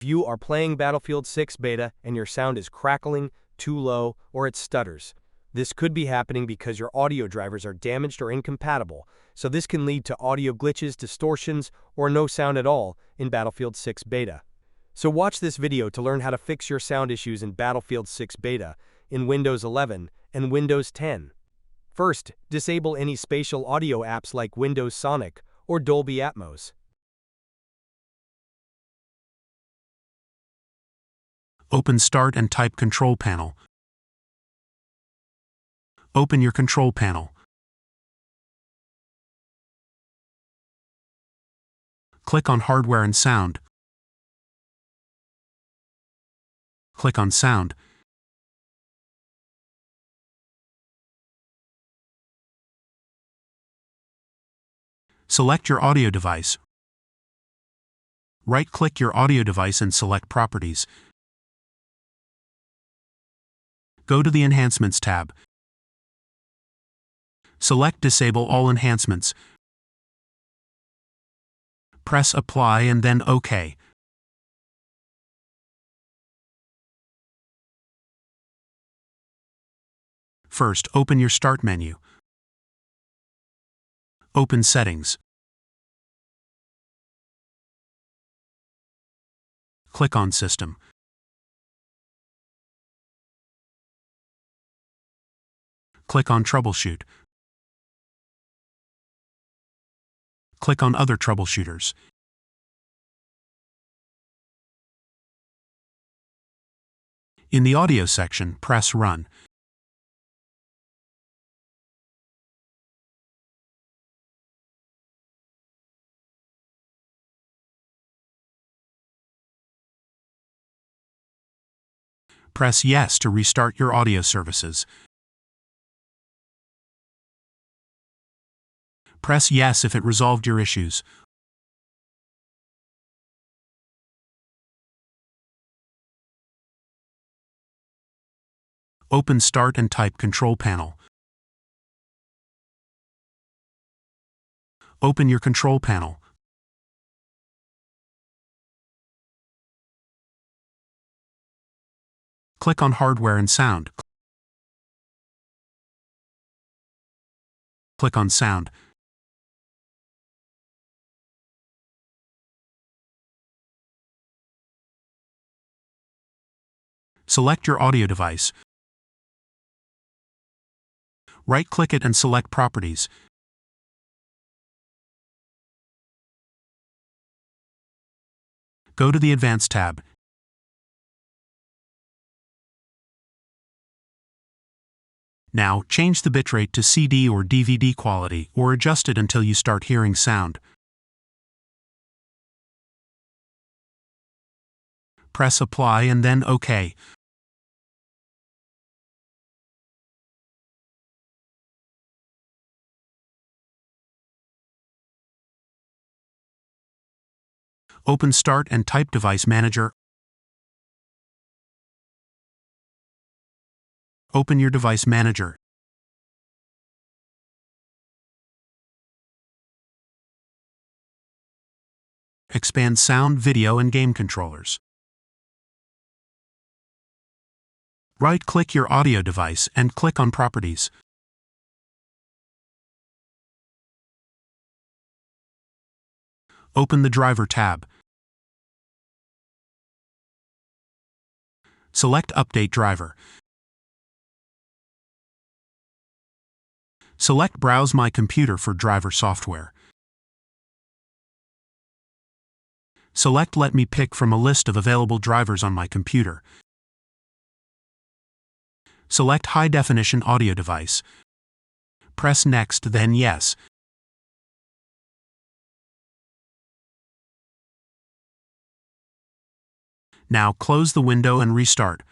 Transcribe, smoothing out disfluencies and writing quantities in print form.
If you are playing Battlefield 6 beta and your sound is crackling, too low, or it stutters, this could be happening because your audio drivers are damaged or incompatible, so this can lead to audio glitches, distortions, or no sound at all in Battlefield 6 beta. So watch this video to learn how to fix your sound issues in Battlefield 6 beta in Windows 11 and Windows 10. First, disable any spatial audio apps like Windows Sonic or Dolby Atmos. Open Start and type Control Panel. Open your Control Panel. Click on Hardware and Sound. Click on Sound. Select your audio device. Right-click your audio device and select Properties. Go to the Enhancements tab. Select Disable all enhancements. Press Apply and then OK. First, open your Start menu. Open Settings. Click on System. Click on Troubleshoot. Click on Other Troubleshooters. In the Audio section, press Run. Press Yes to restart your audio services. Press Yes if it resolved your issues. Open Start and type Control Panel. Open your Control Panel. Click on Hardware and Sound. Click on Sound. Select your audio device. Right-click it and select Properties. Go to the Advanced tab. Now, change the bitrate to CD or DVD quality, or adjust it until you start hearing sound. Press Apply and then OK. Open Start and type Device Manager. Open your Device Manager. Expand sound, video, and game controllers. Right-click your audio device and click on Properties. Open the Driver tab. Select Update Driver. Select Browse My Computer for driver software. Select Let me pick from a list of available drivers on my computer. Select High Definition Audio Device. Press Next, then Yes. Now close the window and restart.